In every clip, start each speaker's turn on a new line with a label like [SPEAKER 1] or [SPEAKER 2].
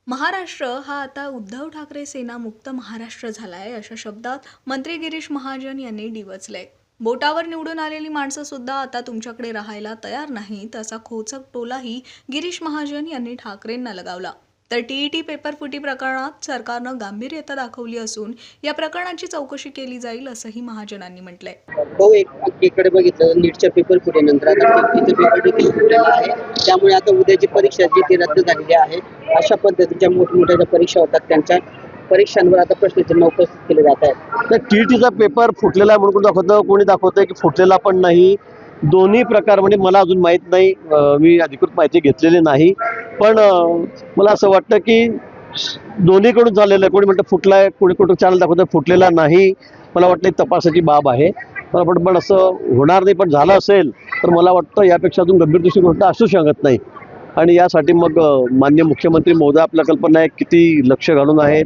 [SPEAKER 1] महाराष्ट्र हा आता उद्धव ठाकरे सेना मुक्त महाराष्ट्र झालाय अशा शब्दात मंत्री गिरीश महाजन यांनी डिवचलंय। बोटावर निवडून आलेली माणसं सुद्धा आता तुमच्याकडे राहायला तयार नाहीत असा खोचक टोलाही गिरीश महाजन यांनी ठाकरेंना लगावला। तर टीईटी पेपर फुटी प्रकरणात सरकारनं गांभीर्यता दाखवली असून या प्रकरणाची चौकशी केली जाईल असंही महाजनांनी म्हटलंय।
[SPEAKER 2] तो एकीकडे बघितलं नीटच्या पेपर फुटीनंतर आता टीईटीचा पेपर देखील फुटलेला आहे, त्यामुळे आता उद्याची परीक्षा जी ती रद्द झालेली आहे। अशा पद्धतीच्या मोठमोठ्या ज्या परीक्षा होतात त्यांच्या परीक्षांवर आता प्रश्नचिन्ह उपस्थित केले जात आहेत।
[SPEAKER 3] तर टीईटीचा पेपर फुटलेला आहे म्हणून दाखवतं, कोणी दाखवतंय की फुटलेला पण नाही। दोन्ही प्रकार म्हणजे मला अजून माहीत नाही, मी अधिकृत माहिती घेतलेली नाही, पण मला असं वाटतं की दोन्हीकडून झालेलं आहे। कोणी म्हणतं फुटलाय, कोणी कुठं चॅनल दाखवतं फुटलेला नाही। मला वाटतं तपासाची बाब आहे, मला वाटतं पण असं होणार नाही, पण झालं असेल तर मला वाटतं यापेक्षा अजून गंभीर दुसरी गोष्ट असू शकत नाही। आणि यासाठी मग माननीय मुख्यमंत्री महोदय आपल्या कल्पना आहे किती लक्ष घालून आहेत।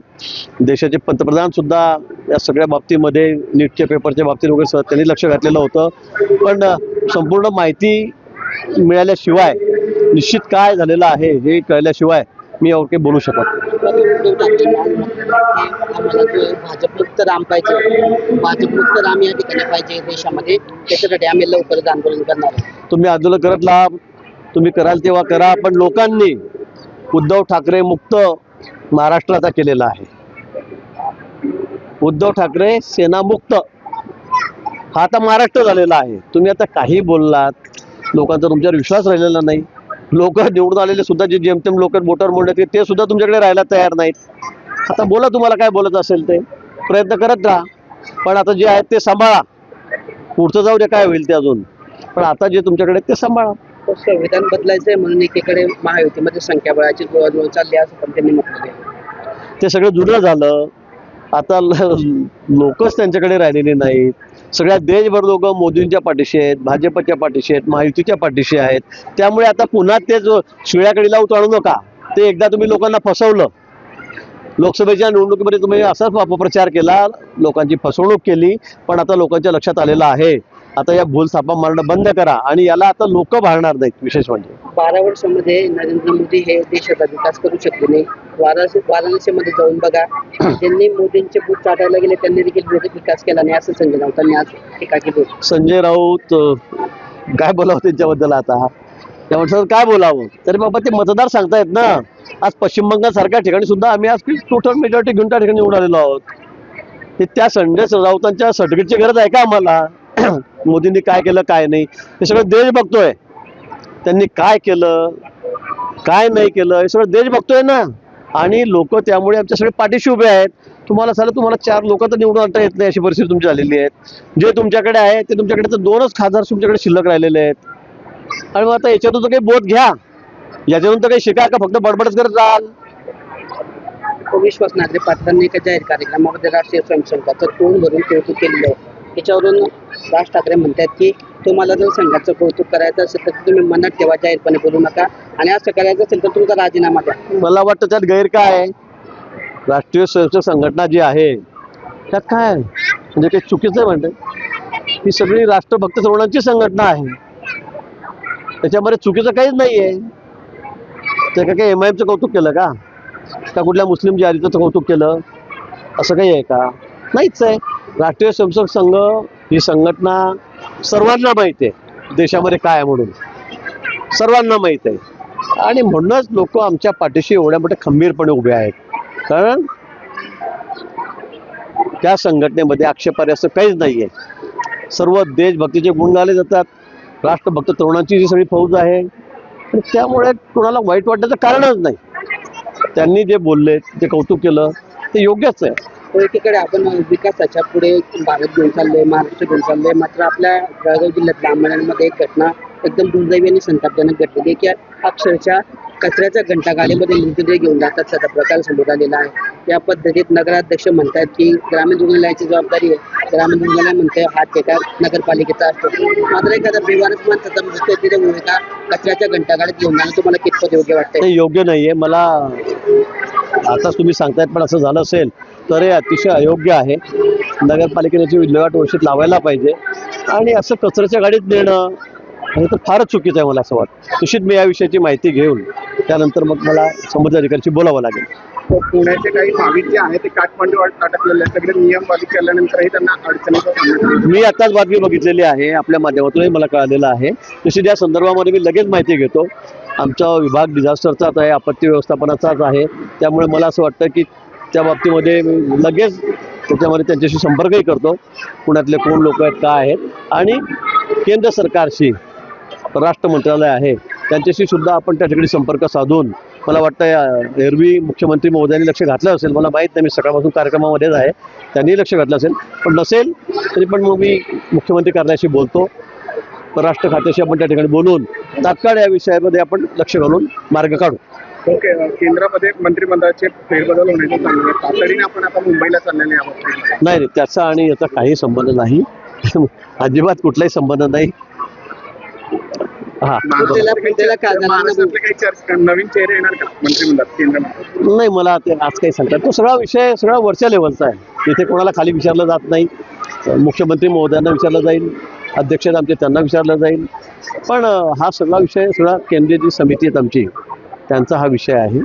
[SPEAKER 3] देशाचे पंतप्रधान सुद्धा या सगळ्या बाबतीमध्ये नीटच्या पेपरच्या बाबतीत वगैरे त्यांनी लक्ष घातलेलं होतं, पण संपूर्ण माहिती मिळाल्याशिवाय निश्चित काय झालेलं आहे हे कळल्याशिवाय मी यावर काही बोलू शकत
[SPEAKER 2] उद्धव ठाकरे आम्हाला भाजपमुक्त राम पाहिजे, भाजपमुक्त राम या ठिकाणी पाहिजे देशामध्ये, त्याच्यासाठी आम्ही लवकरच आंदोलन करणार आहोत।
[SPEAKER 3] तुम्ही आंदोलन करत राहा, तुम्ही कराल तेव्हा करा, पण लोकांनी उद्धव ठाकरे मुक्त महाराष्ट्र आता केलेला आहे। उद्धव ठाकरे सेना मुक्त हा आता महाराष्ट्र झालेला आहे। तुम्ही आता काही बोललात, लोकांचा तुमच्यावर विश्वास राहिलेला नाही। लोक निवडून आलेले सुद्धा जे जेमतेम लोक बोटावर मोडले ते सुद्धा तुमच्याकडे राहायला तयार नाहीत। आता बोला, तुम्हाला काय बोलत असेल ते प्रयत्न करत राहा, पण आता जे आहेत ते सांभाळा। पुढचं जाऊ दे काय होईल ते अजून, पण आता जे तुमच्याकडे ते सांभाळा।
[SPEAKER 2] संविधान बदलायचंय म्हणून एकीकडे महायुतीमध्ये संख्याबळाची जुळवाजुळव चालली असं पण त्यांनी म्हटलं आहे।
[SPEAKER 3] ते सगळं जुनं झालं, आता लोकच त्यांच्याकडे राहिलेले नाहीत। सगळ्या देशभर लोक मोदींच्या पाठीशी आहेत, भाजपच्या पाठीशी आहेत, महायुतीच्या पाठीशी आहेत। त्यामुळे आता पुन्हा ते जो शिळ्याकडीला उतारू नका, ते एकदा तुम्ही लोकांना फसवलं। लोकसभेच्या निवडणुकीमध्ये तुम्ही असाच अपप्रचार केला, लोकांची फसवणूक केली, पण आता लोकांच्या लक्षात आलेलं आहे। आता या भूलथापा मारणं बंद करा आणि याला आता लोक भाळणार नाहीत। विशेष म्हणजे
[SPEAKER 2] 12 वर्षामध्ये नरेंद्र मोदी हे देशाचा विकास करू शकले नाही। वाराणसीमध्ये जाऊन बघा, ज्यांनी मोदींचे बूट चाटायला गेले त्यांनी देखील विकास केला नाही असं संजय राऊतांनी आज टीका केली।
[SPEAKER 3] संजय राऊत काय बोलावं त्यांच्याबद्दल, आता त्यामुळे काय बोलावं तरी बाबा ते मतदार सांगतायत ना। आज पश्चिम बंगाल सारख्या ठिकाणी सुद्धा आम्ही आज टोटल मेजॉरिटी घेऊन त्या ठिकाणी निवडून आलेलो आहोत। ते त्या संजय राऊतांच्या सर्टिफिकेटची गरज आहे का आम्हाला? मोदींनी काय केलं काय नाही हे सगळं देश बघतोय, त्यांनी काय केलं काय नाही केलं हे सगळं देश बघतोय ना। आणि लोक त्यामुळे आमच्या सगळे पाठीशी उभे आहेत। तुम्हाला 4 लोक तर निवडून आणता येत नाही अशी परिस्थिती तुमची झालेली आहे। जे तुमच्याकडे आहे ते तुमच्याकडे तर 2च खासदार तुमच्याकडे शिल्लक राहिलेले आहेत। आणि मग आता याच्यातून तर काही बोध घ्या, याच्यातून तर काही शिका का फक्त बडबडच करत राहाल?
[SPEAKER 2] विश्वास नांगरे पाटलांनी एका जाहीर कार्यक्रमामध्ये राष्ट्रीय स्वयंसेवकाचं तोंड भरून कौतुक केलेलं आहे। त्याच्यावरून राज ठाकरे म्हणतात की तुम्हाला जर संघाचं कौतुक करायचं असेल तर तुम्ही मनात ठेवा, जाहीरपणे बोलू नका, आणि असं करायचं असेल तर तुमचा राजीनामा द्या।
[SPEAKER 3] मला वाटतं त्यात गैर काय आहे? राष्ट्रीय स्वयंसेवक संघटना जी आहे त्यात काय म्हणजे काही चुकीचं म्हणते? ही सगळी राष्ट्रभक्त तरुणांची संघटना आहे, त्याच्यामध्ये चुकीचं काहीच नाहीये। ते काय MIMचं कौतुक केलं का कुठल्या मुस्लिम जारीचं कौतुक केलं असं काही आहे का? नाहीच आहे। राष्ट्रीय स्वयंसेवक संघ ही संघटना सर्वांना माहिती आहे, देशामध्ये काय आहे म्हणून सर्वांना माहित आहे। आणि म्हणूनच लोक आमच्या पाठीशी एवढ्या मोठ्या खंबीरपणे उभे आहेत, कारण त्या संघटनेमध्ये आक्षेपार्ह असं काहीच नाहीये। सर्व देशभक्तीचे गुण गाले जातात, राष्ट्रभक्त तरुणांची जी सगळी फौज आहे, आणि त्यामुळे कोणाला वाईट वाटण्याचं कारणच नाही। त्यांनी जे बोलले ते कौतुक केलं ते योग्यच आहे।
[SPEAKER 2] एकीकडे आपण विकासाच्या पुढे भारत घेऊन चाललोय, महाराष्ट्र घेऊन चाललोय, मात्र आपल्या जळगाव जिल्ह्यातल्या अंमळनेरमध्ये एक घटना एकदम दुर्दैवी आणि संतापजनक घडलेली आहे की अक्षरशः कचऱ्याच्या घंटागाडीमध्ये मृतदेह घेऊन जातात असा प्रकार समोर आलेला आहे। या पद्धतीत नगराध्यक्ष म्हणतात की ग्रामीण रुग्णालयाची जबाबदारी आहे, ग्रामीण रुग्णालय म्हणते हा ठेका नगरपालिकेचा असतो, मात्र एखादा बेवारस माणसाचा मृत्यू तिथे भूमिका कचऱ्याच्या घंटागाडीत घेऊन जाणं तुम्हाला कितपत योग्य वाटतं?
[SPEAKER 3] ते योग्य नाहीये। मला आताच तुम्ही सांगतायत, पण असं झालं असेल तर हे अतिशय अयोग्य आहे। नगरपालिकेने याची विल्हेवाट व्यवस्थित लावायला पाहिजे, आणि असं कचऱ्याच्या गाडीत नेणं हे तर फारच चुकीचं आहे मला असं वाटतं। निश्चित मी या विषयाची माहिती घेऊन त्यानंतर मग मला संबंधित अधिकाऱ्याशी बोलावं लागेल.
[SPEAKER 4] पुण्याचे काही भाविक जे आहेत ते काठमांडू अटकलेले आहेत. सगळे नियम बाधित केल्यानंतरही त्यांना अडचणीचा सामना करावा.
[SPEAKER 3] मी आताच बातमी बघितलेली आहे, आपल्या माध्यमातूनही मला कळालेलं आहे. तशी त्या संदर्भामध्ये मी लगेच माहिती घेतो. आमचा विभाग डिझास्टरचाच आहे, आपत्ती व्यवस्थापनाचाच आहे. त्यामुळे मला असं वाटतं की त्या बाबतीमध्ये मी लगेच त्याच्यामध्ये त्यांच्याशी संपर्कही करतो. पुण्यातले कोण लोक आहेत, काय आहेत, आणि केंद्र सरकारशी राष्ट्र मंत्रालय आहे त्यांच्याशी सुद्धा आपण त्या ठिकाणी संपर्क साधून, मला वाटतं एरवी मुख्यमंत्री महोदयांनी लक्ष घातलं असेल, मला माहीत नाही, मी सकाळपासून कार्यक्रमामध्येच आहे, त्यांनी लक्ष घातलं असेल. पण नसेल तरी पण मग मी मुख्यमंत्री कार्यालयाशी बोलतो, परराष्ट्र खात्याशी आपण त्या ठिकाणी बोलून तात्काळ या विषयामध्ये आपण लक्ष घालून मार्ग काढू.
[SPEAKER 4] ओके, केंद्रामध्ये मंत्रिमंडळाचे फेरबदल होण्याचे चालले आहे. तातडीने आपण आता मुंबईला चाललेले आहोत.
[SPEAKER 3] नाही, त्याचा आणि याचा काही संबंध नाही. अजिबात कुठलाही संबंध नाही. हा,
[SPEAKER 4] महाराष्ट्रातले काही चर्चा नवीन चेहरे येणार का मंत्रिमंडळात केंद्रामध्ये?
[SPEAKER 3] नाही, मला ते आज काही सांगतात. तो सगळा विषय सगळा वरच्या लेवलचा आहे. तिथे कोणाला खाली विचारलं जात नाही. मुख्यमंत्री महोदयांना विचारलं जाईल, अध्यक्ष आमचे त्यांना विचारलं जाईल. पण हा सगळा विषय सगळा केंद्रीय जी समिती आहेत आमची, त्यांचा हा विषय आहे.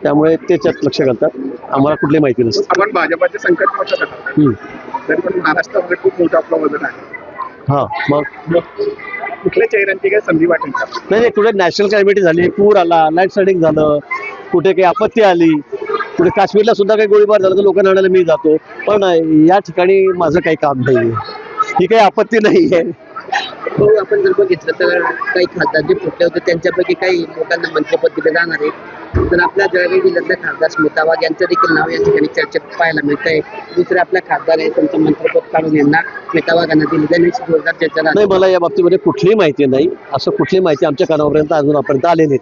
[SPEAKER 3] त्यामुळे ते त्यात लक्ष घालतात. आम्हाला कुठली माहिती नसते.
[SPEAKER 4] आपण भाजपाचे संकट मोठं करतो, तरी पण महाराष्ट्रामध्ये खूप मोठं आपलं वजन आहे.
[SPEAKER 3] हां, मग
[SPEAKER 4] कुठल्या चेहऱ्यांची काही संधी वाटेल का?
[SPEAKER 3] नाही, कुठे नॅशनल कॅलेमिटी झाली, पूर आला, लँडस्लायडिंग झालं, कुठे काही आपत्ती आली, कुठे काश्मीरला सुद्धा काही गोळीबार झाला तर लोकांना आणायला मी जातो. पण या ठिकाणी माझं काही काम नाही आहे, ही काही आपत्ती नाही आहे.
[SPEAKER 2] हो, आपण जर बघितलं तर काही खासदार जे फुटले होते त्यांच्यापैकी काही लोकांना मंत्रिपद दिले जाणार आहे. तर आपल्या जळगाव जिल्ह्यातले खासदार स्मिता वाघ यांचं देखील नाव या ठिकाणी चर्चेत पाहायला मिळत आहे. दुसरे आपल्या खासदार आहे, त्यांचं मंत्रिपद काढून यांना स्मिता वाघांना दिली जाण्याची जोरदार चर्चा
[SPEAKER 3] नाही, मला या बाबतीमध्ये कुठलीही माहिती नाही. असं कुठली माहिती आमच्या कानापर्यंत अजूनपर्यंत आलेली नाही.